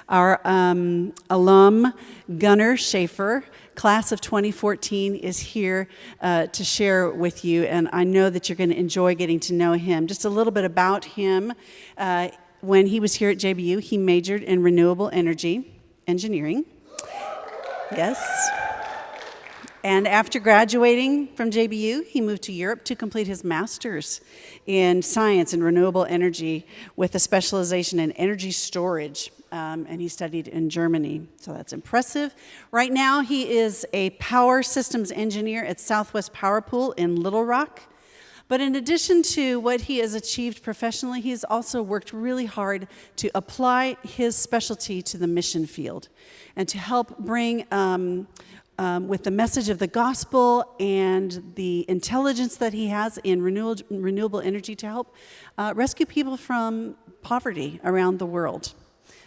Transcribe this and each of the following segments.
Our alum, Gunnar Shaffer, class of 2014, is here to share with you, and I know that you're going to enjoy getting to know him. Just a little bit about him. When he was here at JBU, he majored in renewable energy engineering. Yes. And after graduating from JBU, he moved to Europe to complete his master's in science and renewable energy with a specialization in energy storage. And he studied in Germany, so that's impressive. Right now, he is a power systems engineer at Southwest Power Pool in Little Rock. But in addition to what he has achieved professionally, he has also worked really hard to apply his specialty to the mission field and to help bring with the message of the gospel and the intelligence that he has in renewable energy to help rescue people from poverty around the world.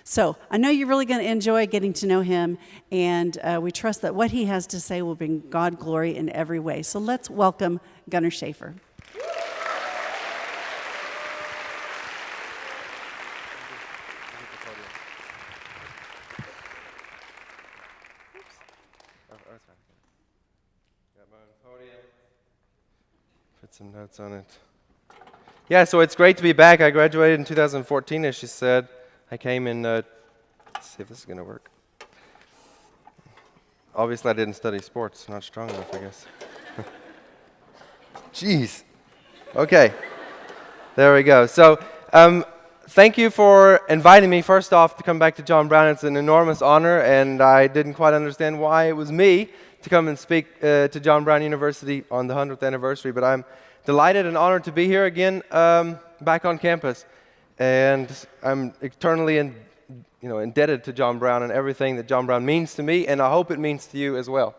So I know you're really going to enjoy getting to know him, and we trust that what he has to say will bring God glory in every way. So let's welcome Gunnar Shaffer. Put some notes on it. Yeah, so it's great to be back. I graduated in 2014, as she said. I came in, let's see if this is going to work. Obviously, I didn't study sports. Not strong enough, I guess. Jeez. Okay. There we go. So, thank you for inviting me, first off, to come back to John Brown. It's an enormous honor, and I didn't quite understand why it was me to come and speak to John Brown University on the 100th anniversary, but I'm delighted and honored to be here again back on campus. And I'm eternally indebted to John Brown and everything that John Brown means to me, and I hope it means to you as well.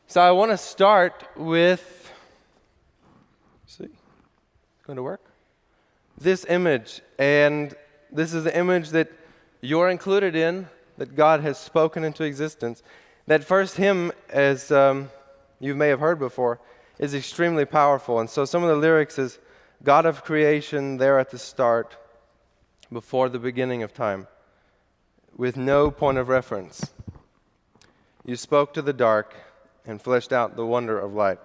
So I want to start with, see, it's going to work? This image, and this is the image that you're included in, that God has spoken into existence. That first hymn, as you may have heard before, is extremely powerful. And so some of the lyrics is, God of creation there at the start, before the beginning of time, with no point of reference. You spoke to the dark and fleshed out the wonder of light.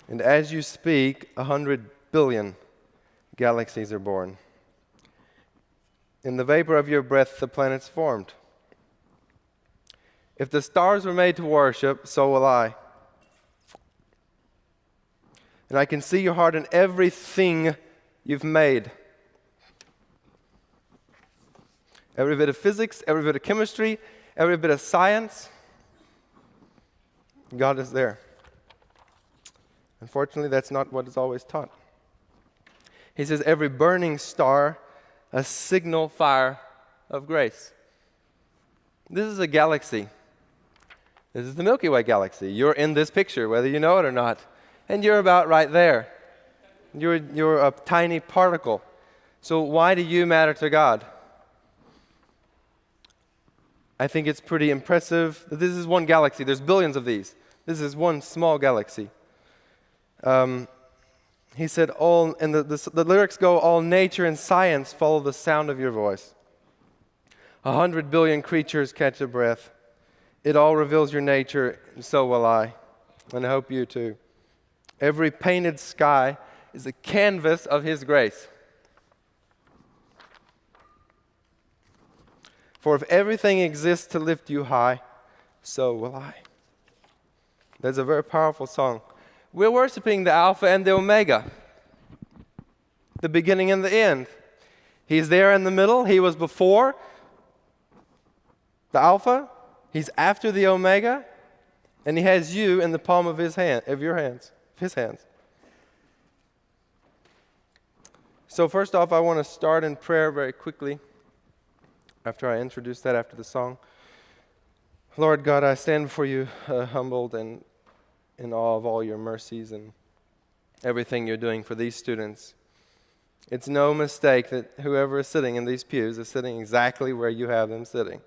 And as you speak, 100 billion galaxies are born. In the vapor of your breath, the planets formed. If the stars were made to worship, so will I. And I can see your heart in everything you've made. Every bit of physics, every bit of chemistry, every bit of science, God is there. Unfortunately, that's not what is always taught. He says, every burning star, a signal fire of grace. This is a galaxy. This is the Milky Way galaxy. You're in this picture, whether you know it or not. And you're about right there. You're a tiny particle. So why do you matter to God? I think it's pretty impressive that this is one galaxy. There's billions of these. This is one small galaxy. He said, and the lyrics go, all nature and science follow the sound of your voice. 100 billion creatures catch a breath. It all reveals your nature, and so will I. And I hope you too. Every painted sky is a canvas of His grace. For if everything exists to lift you high, so will I. That's a very powerful song. We're worshiping the Alpha and the Omega, the beginning and the end. He's there in the middle. He was before the Alpha. He's after the Omega, and He has you in the palm of His hands. So first off, I want to start in prayer very quickly after I introduce that after the song. Lord God, I stand before you humbled and in awe of all your mercies and everything you're doing for these students. It's no mistake that whoever is sitting in these pews is sitting exactly where you have them sitting.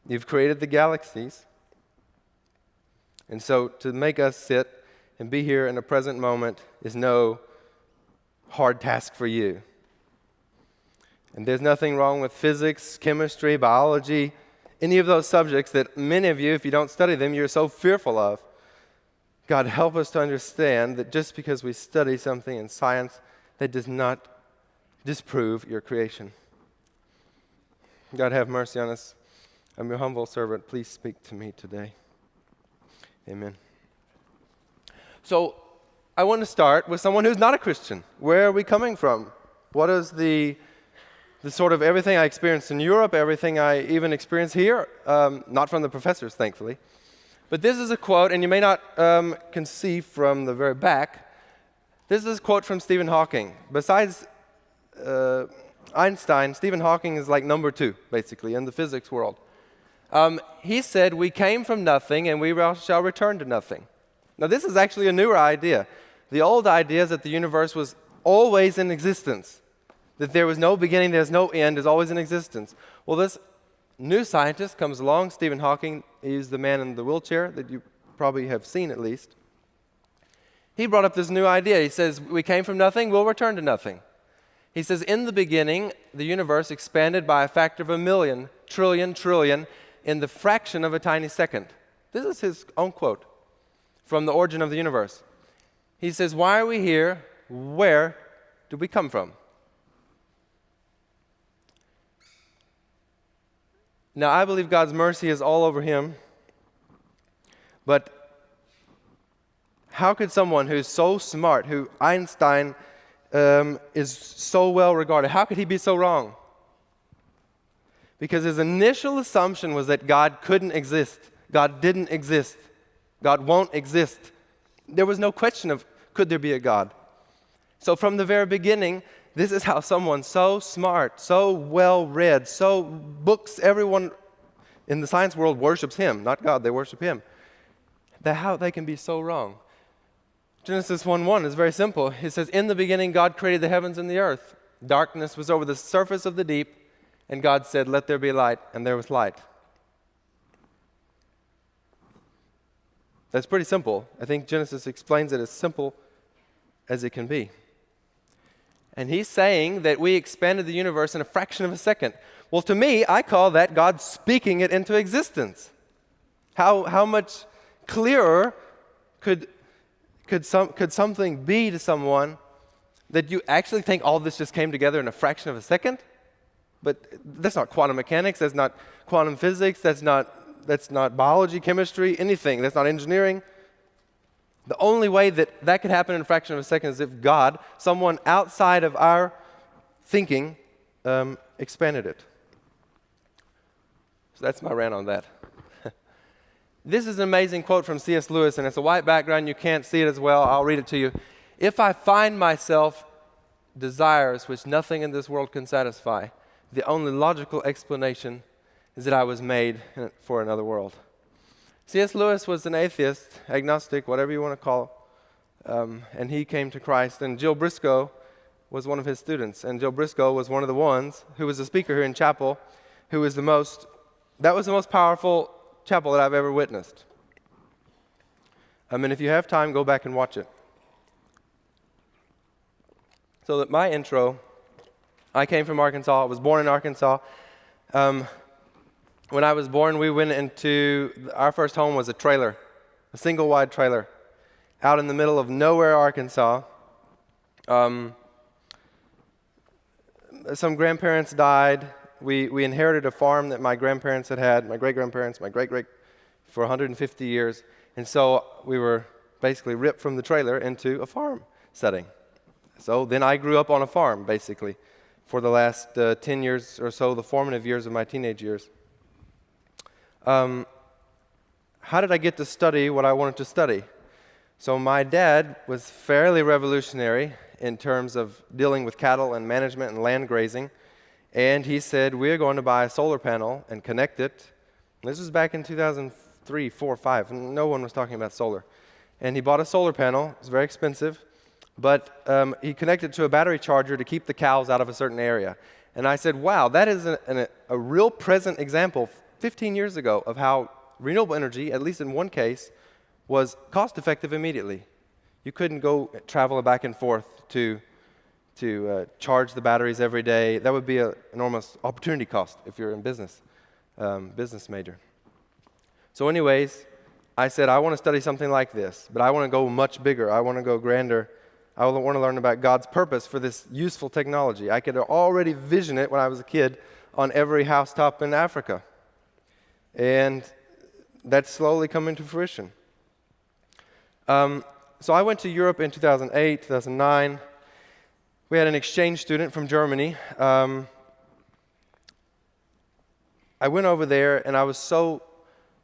You've created the galaxies. And so to make us sit and be here in the present moment is no hard task for you. And there's nothing wrong with physics, chemistry, biology, any of those subjects that many of you, if you don't study them, you're so fearful of. God, help us to understand that just because we study something in science, that does not disprove your creation. God, have mercy on us. I'm your humble servant. Please speak to me today. Amen. So, I want to start with someone who's not a Christian. Where are we coming from? What is the sort of everything I experienced in Europe, everything I even experienced here, not from the professors, thankfully. But this is a quote, and you may not can see from the very back. This is a quote from Stephen Hawking. Besides Einstein, Stephen Hawking is like number 2, basically, in the physics world. He said, "We came from nothing, and we shall return to nothing." Now, this is actually a newer idea. The old idea is that the universe was always in existence, that there was no beginning, there's no end, is always in existence. Well, this new scientist comes along, Stephen Hawking. He's the man in the wheelchair that you probably have seen at least. He brought up this new idea. He says, we came from nothing, we'll return to nothing. He says, in the beginning, the universe expanded by a factor of 1,000,000, trillion, in the fraction of a tiny second. This is his own quote from The Origin of the Universe. He says, why are we here? Where do we come from? Now, I believe God's mercy is all over him, but how could someone who's so smart, who Einstein is so well regarded, how could he be so wrong? Because his initial assumption was that God couldn't exist. God didn't exist. God won't exist. There was no question of, could there be a God? So from the very beginning, this is how someone so smart, so well-read, so books, everyone in the science world worships him, not God, they worship him. That how they can be so wrong. Genesis 1:1 is very simple. It says, in the beginning, God created the heavens and the earth. Darkness was over the surface of the deep, and God said, let there be light, and there was light. That's pretty simple. I think Genesis explains it as simple as it can be. And he's saying that we expanded the universe in a fraction of a second. Well, to me, I call that God speaking it into existence. How much clearer could something be to someone that you actually think all this just came together in a fraction of a second? But that's not quantum mechanics, that's not quantum physics, that's not biology, chemistry, anything. That's not engineering. The only way that could happen in a fraction of a second is if God, someone outside of our thinking, expanded it. So that's my rant on that. This is an amazing quote from C.S. Lewis, and it's a white background. You can't see it as well. I'll read it to you. If I find myself desires which nothing in this world can satisfy, the only logical explanation is that I was made for another world. C.S. Lewis was an atheist, agnostic, whatever you want to call it, and he came to Christ. And Jill Briscoe was one of his students. And Jill Briscoe was one of the ones who was a speaker here in chapel, that was the most powerful chapel that I've ever witnessed. I mean, if you have time, go back and watch it. So that my intro, I came from Arkansas. I was born in Arkansas. When I was born, we went into, our first home was a trailer, a single-wide trailer, out in the middle of nowhere, Arkansas. Some grandparents died. We inherited a farm that my grandparents had, my great-grandparents, my great-great, for 150 years. And so we were basically ripped from the trailer into a farm setting. So then I grew up on a farm, basically, for the last 10 years or so, the formative years of my teenage years. How did I get to study what I wanted to study? So my dad was fairly revolutionary in terms of dealing with cattle and management and land grazing. And he said, we're going to buy a solar panel and connect it. This was back in 2003, 4, 5. No one was talking about solar. And he bought a solar panel. It was very expensive. But he connected it to a battery charger to keep the cows out of a certain area. And I said, wow, that is a real present example 15 years ago of how renewable energy, at least in one case, was cost-effective immediately. You couldn't go travel back and forth to charge the batteries every day. That would be an enormous opportunity cost if you're in business major. So anyways, I said, I want to study something like this, but I want to go much bigger. I want to go grander. I want to learn about God's purpose for this useful technology. I could already vision it when I was a kid on every housetop in Africa. And that's slowly coming to fruition. So I went to Europe in 2008, 2009. We had an exchange student from Germany. I went over there, and I was so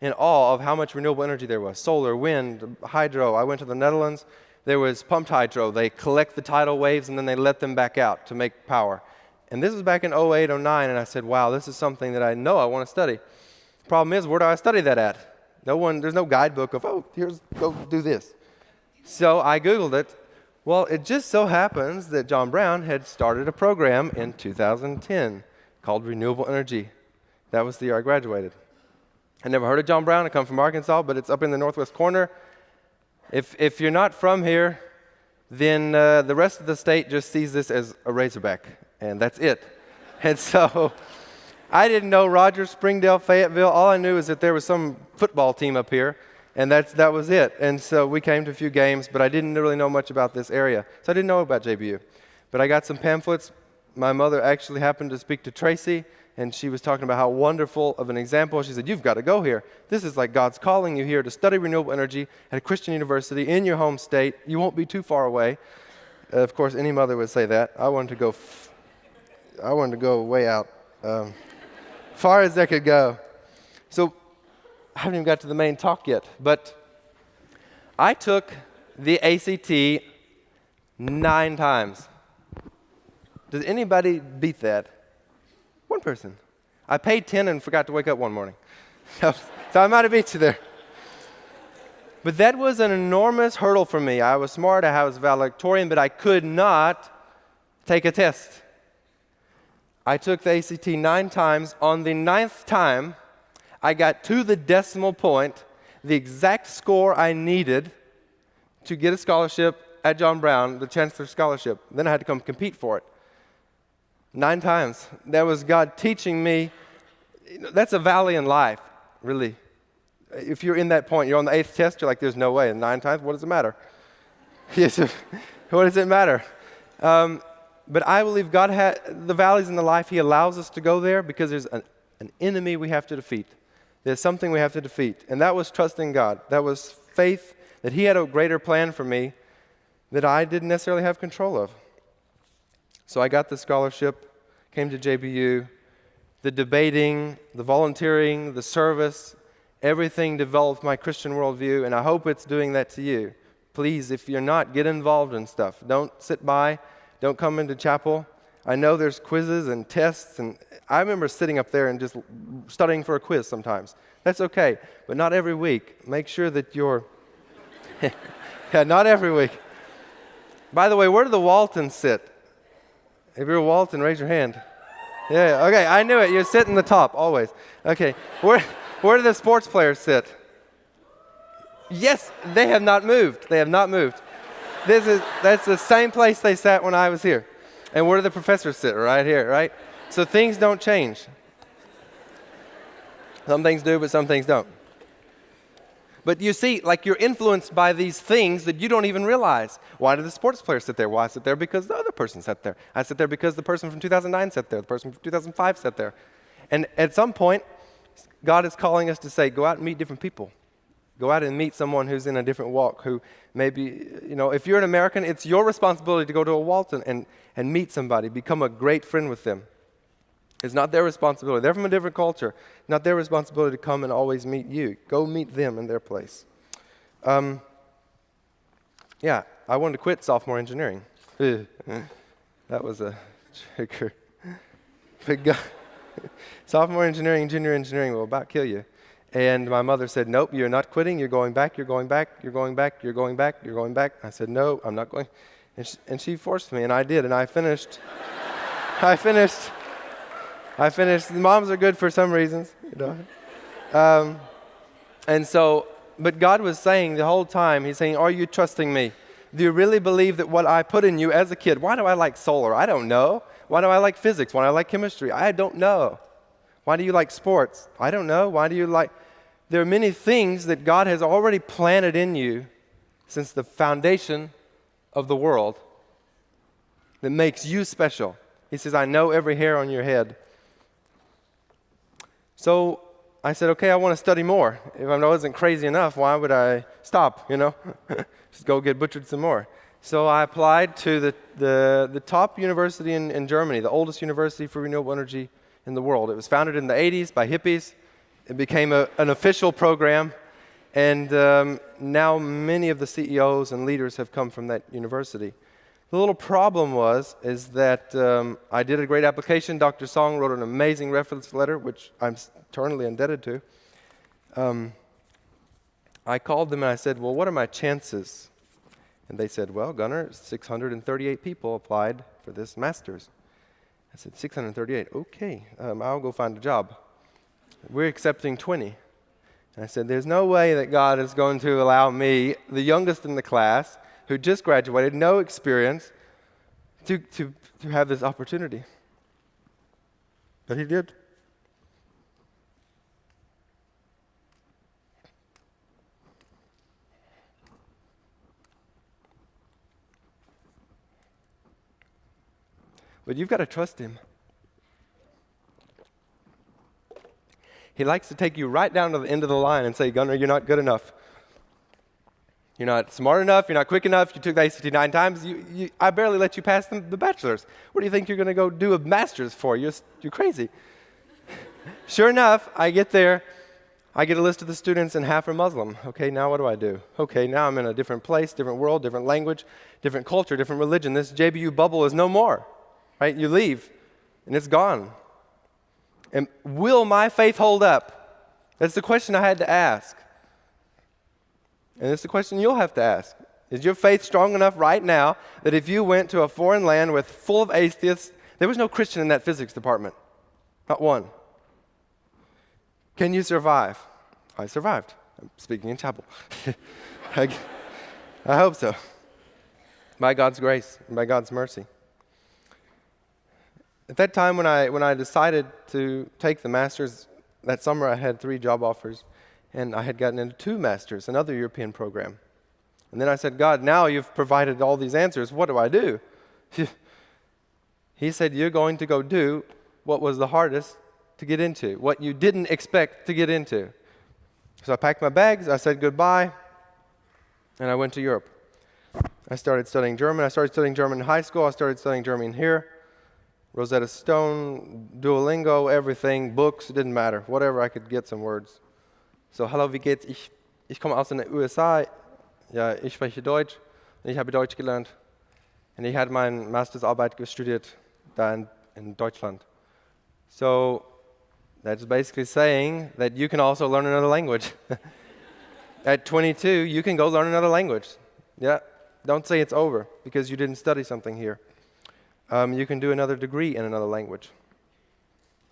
in awe of how much renewable energy there was. Solar, wind, hydro. I went to the Netherlands. There was pumped hydro. They collect the tidal waves, and then they let them back out to make power. And this was back in 08, 09, and I said, wow, this is something that I know I want to study. The problem is, where do I study that at? There's no guidebook of, go do this. So I Googled it. Well, it just so happens that John Brown had started a program in 2010 called Renewable Energy. That was the year I graduated. I never heard of John Brown. I come from Arkansas, but it's up in the northwest corner. If you're not from here, then the rest of the state just sees this as a Razorback, and that's it. And so I didn't know Rogers, Springdale, Fayetteville. All I knew is that there was some football team up here, and that was it. And so we came to a few games, but I didn't really know much about this area. So I didn't know about JBU. But I got some pamphlets. My mother actually happened to speak to Tracy, and she was talking about how wonderful of an example. She said, you've got to go here. This is like God's calling you here to study renewable energy at a Christian university in your home state. You won't be too far away. Of course, any mother would say that. I wanted to go way out, far as I could go. So I haven't even got to the main talk yet, but I took the ACT 9 times. Does anybody beat that? One person. I paid 10 and forgot to wake up one morning. So I might have beat you there. But that was an enormous hurdle for me. I was smart, I was valedictorian, but I could not take a test. I took the ACT 9 times. On the 9th time, I got to the decimal point, the exact score I needed to get a scholarship at John Brown, the Chancellor Scholarship. Then I had to come compete for it. 9 times. That was God teaching me. That's a valley in life, really. If you're in that point, you're on the 8th test, you're like, there's no way. And 9 times, what does it matter? Yes, what does it matter? But I believe God had the valleys in the life. He allows us to go there because there's an enemy we have to defeat. There's something we have to defeat. And that was trusting God. That was faith that He had a greater plan for me that I didn't necessarily have control of. So I got the scholarship, came to JBU. The debating, the volunteering, the service, everything developed my Christian worldview, and I hope it's doing that to you. Please, if you're not, get involved in stuff. Don't sit by. Don't come into chapel. I know there's quizzes and tests, and I remember sitting up there and just studying for a quiz sometimes. That's okay, but not every week. Make sure that you're... Yeah, not every week. By the way, where do the Waltons sit? If you're a Walton, raise your hand. Yeah, okay, I knew it. You're sitting the top, always. Okay, where do the sports players sit? Yes, they have not moved. They have not moved. That's the same place they sat when I was here. And where do the professors sit? Right here, right? So things don't change. Some things do, but some things don't. But you see, like you're influenced by these things that you don't even realize. Why do the sports players sit there? Well, I sit there because the other person sat there. I sit there because the person from 2009 sat there. The person from 2005 sat there. And at some point, God is calling us to say, go out and meet different people. Go out and meet someone who's in a different walk, who maybe, if you're an American, it's your responsibility to go to a Walton and meet somebody, become a great friend with them. It's not their responsibility. They're from a different culture. Not their responsibility to come and always meet you. Go meet them in their place. Yeah, I wanted to quit sophomore engineering. That was a trigger. But God, sophomore engineering, junior engineering will about kill you. And my mother said, nope, you're not quitting. You're going back. You're going back. You're going back. You're going back. You're going back. I said, no, I'm not going. And she forced me, and I did, and I finished. I finished. The moms are good for some reasons, And so, but God was saying the whole time, He's saying, are you trusting me? Do you really believe that what I put in you as a kid, why do I like solar? I don't know. Why do I like physics? Why do I like chemistry? I don't know. Why do you like sports? I don't know. Why do you like... There are many things that God has already planted in you since the foundation of the world that makes you special. He says, I know every hair on your head. So I said, okay, I want to study more. If I wasn't crazy enough, why would I stop, Just go get butchered some more. So I applied to the top university in Germany, the oldest university for renewable energy in the world. It was founded in the 80s by hippies. It became an official program. And now many of the CEOs and leaders have come from that university. The little problem is that I did a great application. Dr. Song wrote an amazing reference letter, which I'm eternally indebted to. I called them and I said, well, what are my chances? And they said, well, Gunnar, 638 people applied for this master's. I said, 638, okay, I'll go find a job. We're accepting 20. And I said, there's no way that God is going to allow me, the youngest in the class, who just graduated, no experience, to have this opportunity. But he did. But you've got to trust him. He likes to take you right down to the end of the line and say, Gunnar, you're not good enough. You're not smart enough. You're not quick enough. You took the ACT 9 times. I barely let you pass the bachelor's. What do you think you're going to go do a master's for? You're crazy. Sure enough, I get there. I get a list of the students, and half are Muslim. Okay, now what do I do? Okay, now I'm in a different place, different world, different language, different culture, different religion. This JBU bubble is no more. Right? You leave, and it's gone. And will my faith hold up? That's the question I had to ask. And it's the question you'll have to ask. Is your faith strong enough right now that if you went to a foreign land full of atheists, there was no Christian in that physics department? Not one. Can you survive? I survived. I'm speaking in chapel. I hope so. By God's grace and by God's mercy. At that time when I decided to take the master's, that summer I had 3 job offers. And I had gotten into 2 masters, another European program. And then I said, God, now you've provided all these answers. What do I do? He said, you're going to go do what was the hardest to get into, what you didn't expect to get into. So I packed my bags, I said goodbye, and I went to Europe. I started studying German. I started studying German in high school. I started studying German here. Rosetta Stone, Duolingo, everything, books, it didn't matter. Whatever, I could get some words. So, hallo, wie geht's? Ich komme aus den USA. Ja, ich spreche Deutsch. Und ich habe Deutsch gelernt. Und ich habe meine Masterarbeit studiert da in Deutschland. So, that's basically saying that you can also learn another language. At 22, you can go learn another language. Yeah, don't say it's over because you didn't study something here. You can do another degree in another language.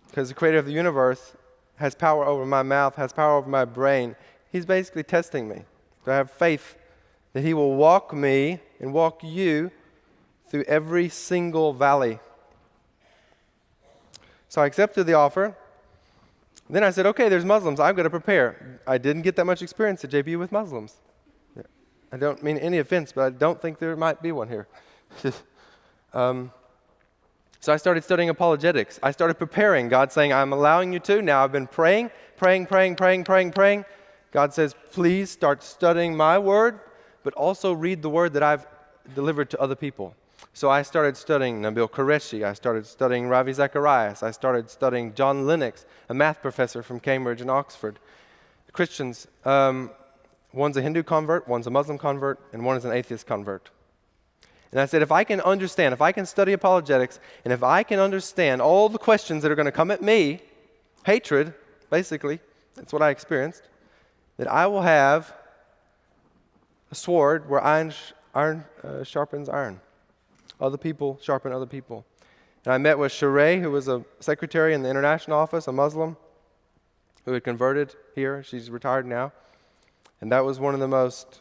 Because the creator of the universe has power over my mouth, has power over my brain. He's basically testing me. To have faith that he will walk me and walk you through every single valley. So I accepted the offer. Then I said, okay, there's Muslims. I've got to prepare. I didn't get that much experience at JBU with Muslims. I don't mean any offense, but I don't think there might be one here. So I started studying apologetics. I started preparing. God saying, I'm allowing you to. Now I've been praying. God says, please start studying my word, but also read the word that I've delivered to other people. So I started studying Nabil Qureshi. I started studying Ravi Zacharias. I started studying John Lennox, a math professor from Cambridge and Oxford. Christians, one's a Hindu convert, one's a Muslim convert, and one is an atheist convert. And I said, if I can understand, if I can study apologetics, and if I can understand all the questions that are going to come at me, hatred, basically, that's what I experienced, that I will have a sword where iron sharpens iron. Other people sharpen other people. And I met with Sheree, who was a secretary in the international office, a Muslim, who had converted here. She's retired now. And that was one of the most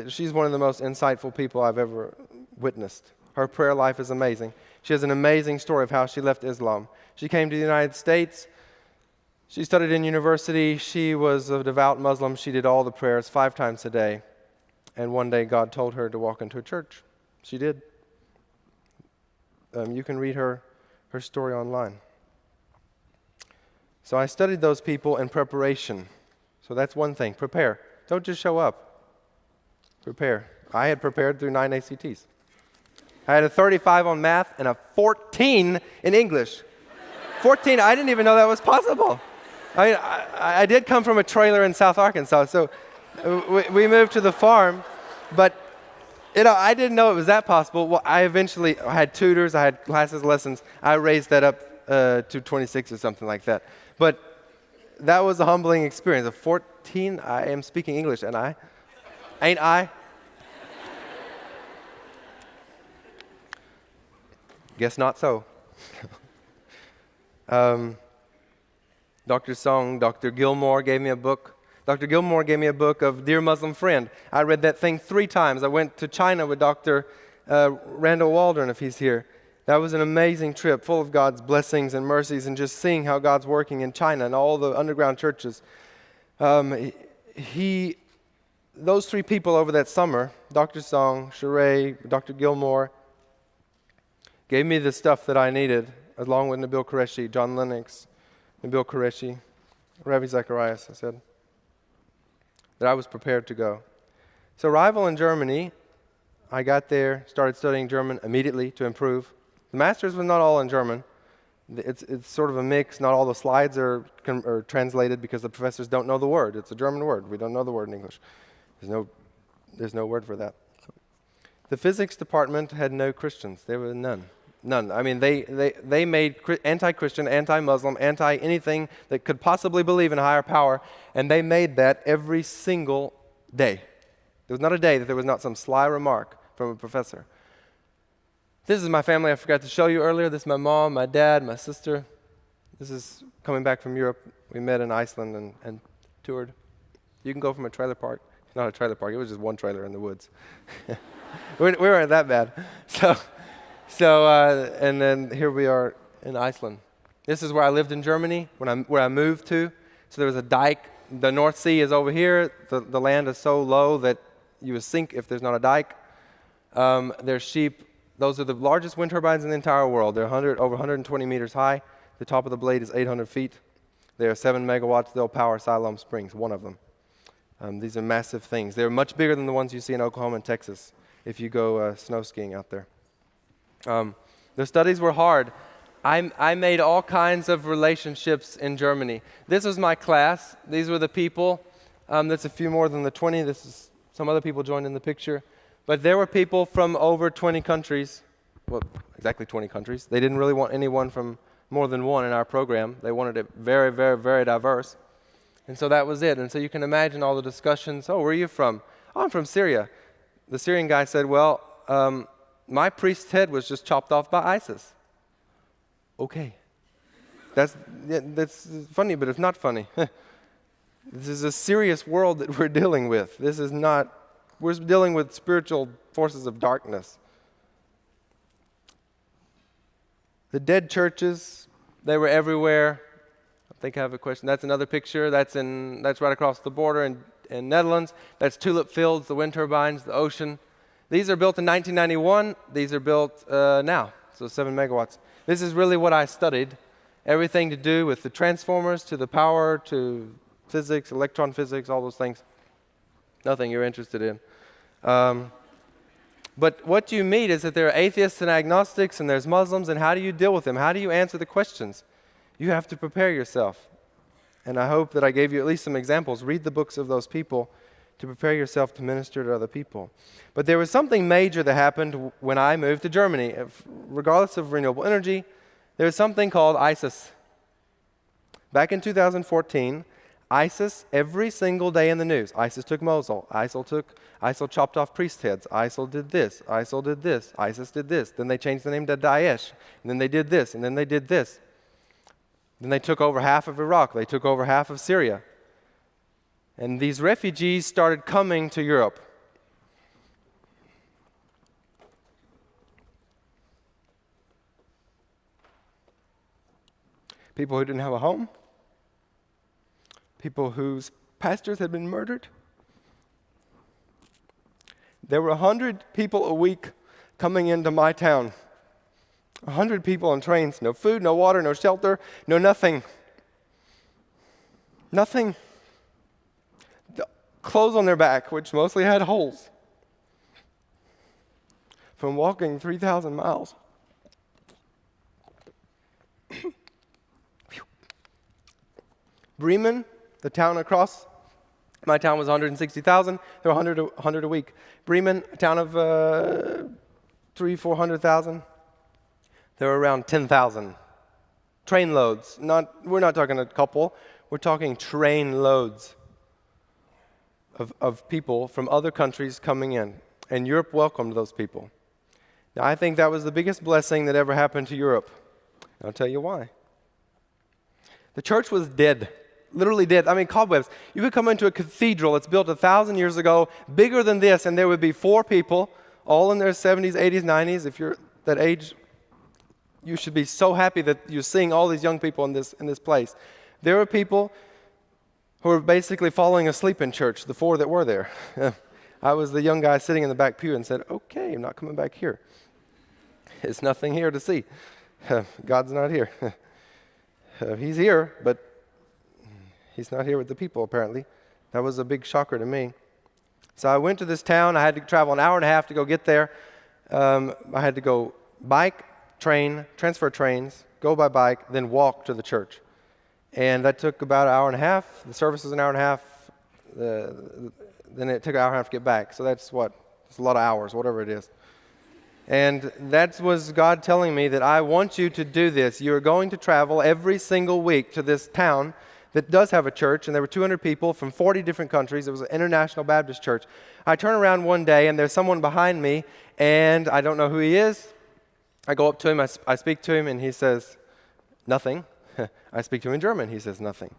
she's one of the most insightful people I've ever witnessed. Her prayer life is amazing. She has an amazing story of how she left Islam. She came to the United States. She studied in university. She was a devout Muslim. She did all the prayers 5 times a day. And one day God told her to walk into a church. She did. You can read her story online. So I studied those people in preparation. So that's one thing. Prepare. Don't just show up. Prepare. I had prepared through 9 ACTs. I had a 35 on math and a 14 in English. 14, I didn't even know that was possible. I did come from a trailer in South Arkansas, so we moved to the farm, but I didn't know it was that possible. Well, I had tutors, I had classes, lessons. I raised that up to 26 or something like that. But that was a humbling experience. At 14, I am speaking English, and ain't I? Guess not so. Dr. Song, Dr. Gilmore gave me a book. Dr. Gilmore gave me a book of Dear Muslim Friend. I read that thing 3 times. I went to China with Dr. Randall Waldron, if he's here. That was an amazing trip, full of God's blessings and mercies, and just seeing how God's working in China and all the underground churches. Those 3 people over that summer, Dr. Song, Sheree, Dr. Gilmore, gave me the stuff that I needed, along with Nabil Qureshi, John Lennox, Nabil Qureshi, Ravi Zacharias, I said, that I was prepared to go. So arrival in Germany, I got there, started studying German immediately to improve. The master's was not all in German. It's sort of a mix. Not all the slides are translated because the professors don't know the word. It's a German word. We don't know the word in English. There's no word for that. The physics department had no Christians. There were none. None. I mean, they made anti-Christian, anti-Muslim, anti-anything that could possibly believe in a higher power, and they made that every single day. There was not a day that there was not some sly remark from a professor. This is my family I forgot to show you earlier. This is my mom, my dad, my sister. This is coming back from Europe. We met in Iceland and toured. You can go from a trailer park. It's not a trailer park. It was just one trailer in the woods. We weren't that bad. So, and then here we are in Iceland. This is where I lived in Germany, where I moved to. So there was a dike. The North Sea is over here. The land is so low that you would sink if there's not a dike. There's sheep. Those are the largest wind turbines in the entire world. They're over 120 meters high. The top of the blade is 800 feet. They are 7 megawatts. They'll power Siloam Springs, one of them. These are massive things. They're much bigger than the ones you see in Oklahoma and Texas if you go snow skiing out there. The studies were hard. I made all kinds of relationships in Germany. This was my class. These were the people. That's a few more than the 20. This is some other people joined in the picture. But there were people from over 20 countries. Well, exactly 20 countries. They didn't really want anyone from more than one in our program. They wanted it very, very, very diverse. And so that was it. And so you can imagine all the discussions. Oh, where are you from? Oh, I'm from Syria. The Syrian guy said, well, my priest's head was just chopped off by ISIS. Okay. That's funny, but it's not funny. This is a serious world that we're dealing with. We're dealing with spiritual forces of darkness. The dead churches, they were everywhere. I think I have a question. That's another picture. That's right across the border in Netherlands. That's tulip fields, the wind turbines, the ocean. These are built in 1991. These are built now, so 7 megawatts. This is really what I studied. Everything to do with the transformers, to the power, to physics, electron physics, all those things. Nothing you're interested in. But what you meet is that there are atheists and agnostics, and there's Muslims, and how do you deal with them? How do you answer the questions? You have to prepare yourself. And I hope that I gave you at least some examples. Read the books of those people to prepare yourself to minister to other people. But there was something major that happened when I moved to Germany. Regardless of renewable energy, there was something called ISIS. Back in 2014, ISIS, every single day in the news. ISIS took Mosul. ISIL chopped off priest heads. ISIL did this. ISIL did this. ISIS did this. Then they changed the name to Daesh. And then they did this. And then they did this. Then they took over half of Iraq. They took over half of Syria. And these refugees started coming to Europe. people who didn't have a home, people whose pastors had been murdered. There were 100 people a week coming into my town. 100 people on trains, no food, no water, no shelter, no nothing. Nothing. The clothes on their back, which mostly had holes, from walking 3,000 miles. Bremen, the town across, my town was 160,000. There were 100 a week. Bremen, a town of 400,000. There were around 10,000 train loads. We're not talking a couple. We're talking train loads of people from other countries coming in. And Europe welcomed those people. Now, I think that was the biggest blessing that ever happened to Europe. And I'll tell you why. The church was dead. Literally dead. I mean, cobwebs. You could come into a cathedral that's built 1,000 years ago, bigger than this, and there would be 4 people, all in their 70s, 80s, 90s. If you're that age, you should be so happy that you're seeing all these young people in this place. There were people who were basically falling asleep in church, the 4 that were there. I was the young guy sitting in the back pew and said, okay, I'm not coming back here. There's nothing here to see. God's not here. He's here, but he's not here with the people, apparently. That was a big shocker to me. So I went to this town. I had to travel an hour and a half to go get there. I had to go bike, train, transfer trains, go by bike, then walk to the church. And that took about an hour and a half. The service was an hour and a half. Then it took an hour and a half to get back. So that's what? It's a lot of hours, whatever it is. And that was God telling me that I want you to do this. You're going to travel every single week to this town that does have a church, and there were 200 people from 40 different countries. It was an international Baptist church. I turn around one day, and there's someone behind me, and I don't know who he is. I go up to him, I speak to him, and he says, nothing. I speak to him in German. He says, nothing.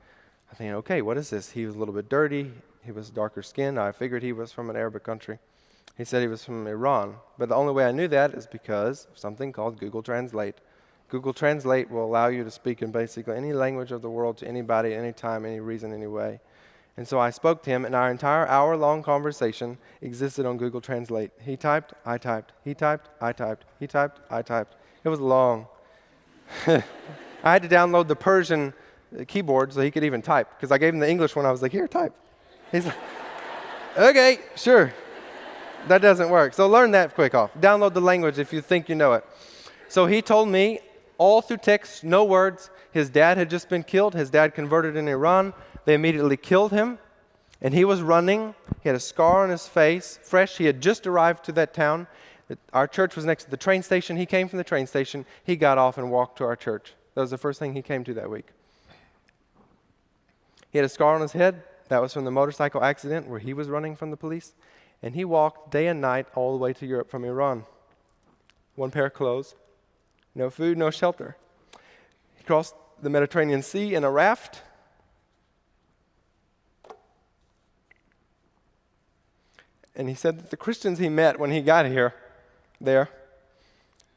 I think, okay, what is this? He was a little bit dirty. He was darker skinned. I figured he was from an Arabic country. He said he was from Iran. But the only way I knew that is because of something called Google Translate. Google Translate will allow you to speak in basically any language of the world to anybody, anytime, any reason, any way. And so I spoke to him, and our entire hour-long conversation existed on Google Translate. He typed, I typed. He typed, I typed. He typed, I typed. It was long. I had to download the Persian keyboard so he could even type, because I gave him the English one. I was like, here, type. He's like, okay, sure. That doesn't work. So learn that quick off. Download the language if you think you know it. So he told me, all through text, no words, his dad had just been killed. His dad converted in Iran. They immediately killed him, and he was running. He had a scar on his face, fresh. He had just arrived to that town. Our church was next to the train station. He came from the train station. He got off and walked to our church. That was the first thing he came to that week. He had a scar on his head. That was from the motorcycle accident where he was running from the police. And he walked day and night all the way to Europe from Iran. One pair of clothes, no food, no shelter. He crossed the Mediterranean Sea in a raft. And he said that the Christians he met when he got there,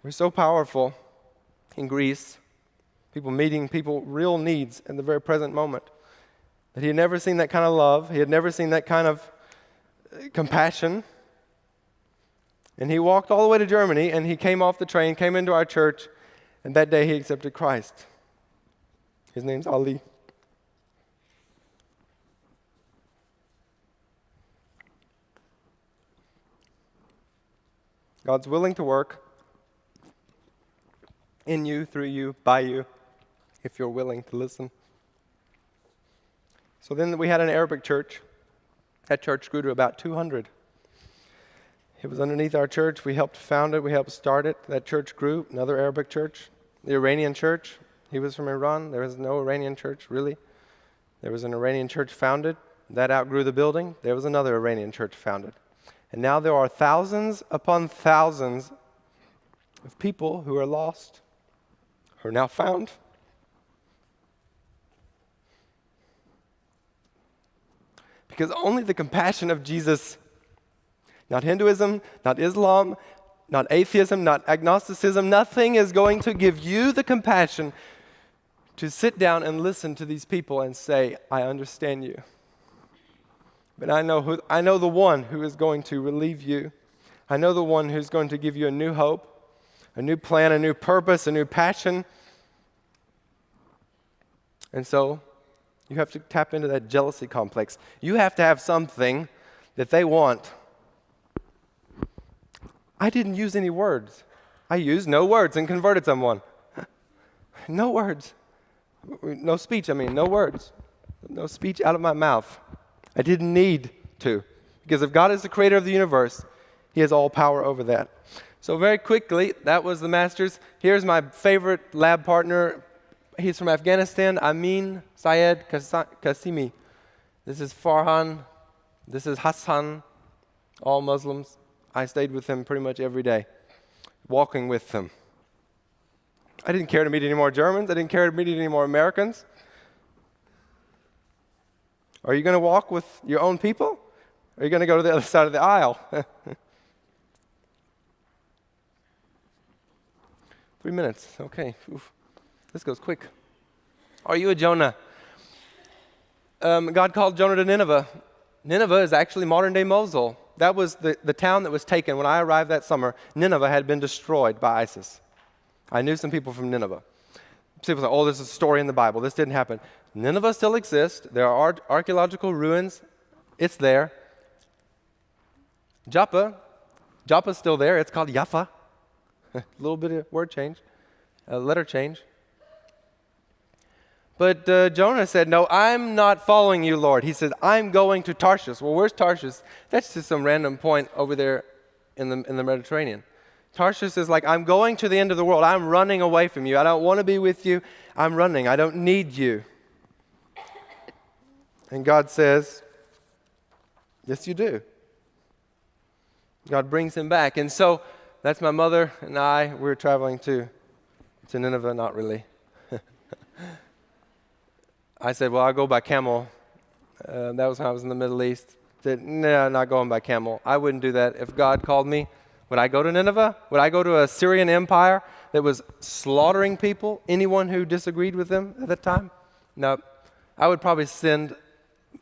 were so powerful in Greece, people meeting people, real needs in the very present moment, that he had never seen that kind of love. He had never seen that kind of compassion. And he walked all the way to Germany, and he came off the train, came into our church, and that day he accepted Christ. His name's Ali. God's willing to work in you, through you, by you, if you're willing to listen. So then we had an Arabic church. That church grew to about 200. It was underneath our church. We helped found it. We helped start it. That church grew. Another Arabic church. The Iranian church. He was from Iran. There was no Iranian church, really. There was an Iranian church founded. That outgrew the building. There was another Iranian church founded. And now there are thousands upon thousands of people who are lost, who are now found. Because only the compassion of Jesus, not Hinduism, not Islam, not atheism, not agnosticism, nothing is going to give you the compassion to sit down and listen to these people and say, I understand you. But I know the one who is going to relieve you. I know the one who's going to give you a new hope, a new plan, a new purpose, a new passion. And so you have to tap into that jealousy complex. You have to have something that they want. I didn't use any words. I used no words and converted someone. No words. No speech, no words. No speech out of my mouth. I didn't need to. Because if God is the creator of the universe, he has all power over that. So very quickly, that was the Masters. Here's my favorite lab partner. He's from Afghanistan, Amin Syed Qasimi. This is Farhan. This is Hassan, all Muslims. I stayed with them pretty much every day, walking with them. I didn't care to meet any more Germans. I didn't care to meet any more Americans. Are you going to walk with your own people? Or are you going to go to the other side of the aisle? 3 minutes. Okay. Oof. This goes quick. Are you a Jonah? God called Jonah to Nineveh. Nineveh is actually modern-day Mosul. That was the town that was taken. When I arrived that summer, Nineveh had been destroyed by ISIS. I knew some people from Nineveh. People say, oh, this is a story in the Bible. This didn't happen. Nineveh still exists. There are archaeological ruins. It's there. Joppa's still there. It's called Jaffa. A little bit of word change, a letter change. But Jonah said, no, I'm not following you, Lord. He said, I'm going to Tarshish. Well, where's Tarshish? That's just some random point over there in the Mediterranean. Tarshish is like, I'm going to the end of the world. I'm running away from you. I don't want to be with you. I'm running. I don't need you. And God says, yes, you do. God brings him back. And so that's my mother and I. We're traveling to Nineveh. Not really. I said, well, I'll go by camel. That was when I was in the Middle East. Said, no, not going by camel. I wouldn't do that. If God called me, would I go to Nineveh? Would I go to a Syrian empire that was slaughtering people, anyone who disagreed with them at that time? No. I would probably send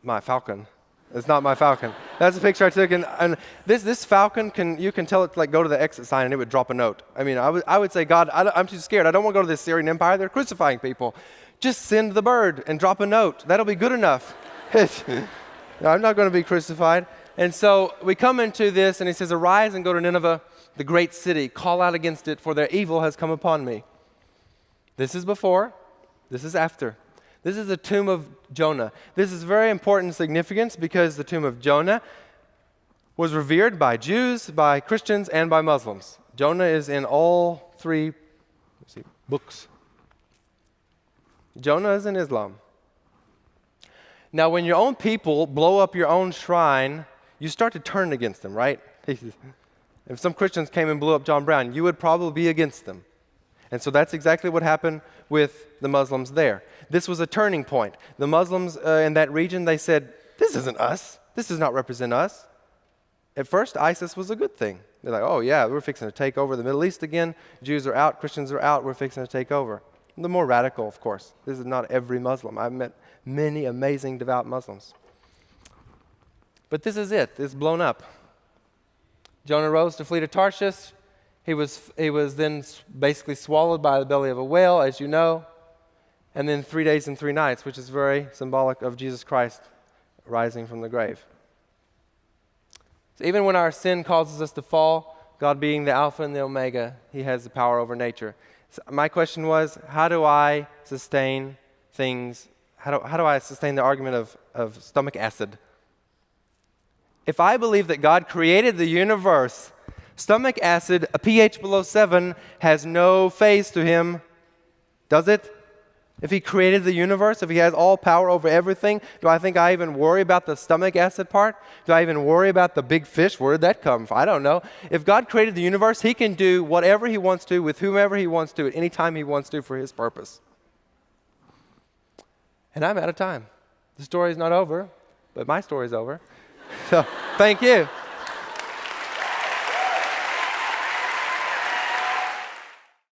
my falcon. It's not my falcon. That's a picture I took. And this falcon, you can tell it to go to the exit sign and it would drop a note. I would say, God, I'm too scared. I don't want to go to this Syrian empire. They're crucifying people. Just send the bird and drop a note. That'll be good enough. No, I'm not going to be crucified. And so we come into this, and he says, arise and go to Nineveh, the great city. Call out against it, for their evil has come upon me. This is before. This is after. This is the tomb of Jonah. This is very important significance because the tomb of Jonah was revered by Jews, by Christians, and by Muslims. Jonah is in all three books. Jonah is in Islam. Now, when your own people blow up your own shrine, you start to turn against them, right? If some Christians came and blew up John Brown, you would probably be against them. And so that's exactly what happened with the Muslims there. This was a turning point. The Muslims in that region, they said, this isn't us. This does not represent us. At first, ISIS was a good thing. They're like, oh yeah, we're fixing to take over the Middle East again. Jews are out, Christians are out, we're fixing to take over. The more radical, of course. This is not every Muslim. I've met many amazing devout Muslims. But this is it. It's blown up. Jonah rose to flee to Tarshish. He was then basically swallowed by the belly of a whale, as you know. And then 3 days and 3 nights, which is very symbolic of Jesus Christ rising from the grave. So even when our sin causes us to fall, God being the Alpha and the Omega, he has the power over nature. So my question was, how do I sustain things? How do I sustain the argument of stomach acid? If I believe that God created the universe, stomach acid, a pH below 7, has no phase to him, does it? If he created the universe, if he has all power over everything, do I think I even worry about the stomach acid part? Do I even worry about the big fish? Where did that come from? I don't know. If God created the universe, he can do whatever he wants to with whomever he wants to at any time he wants to for his purpose. And I'm out of time. The story's not over, but my story's over. So, thank you.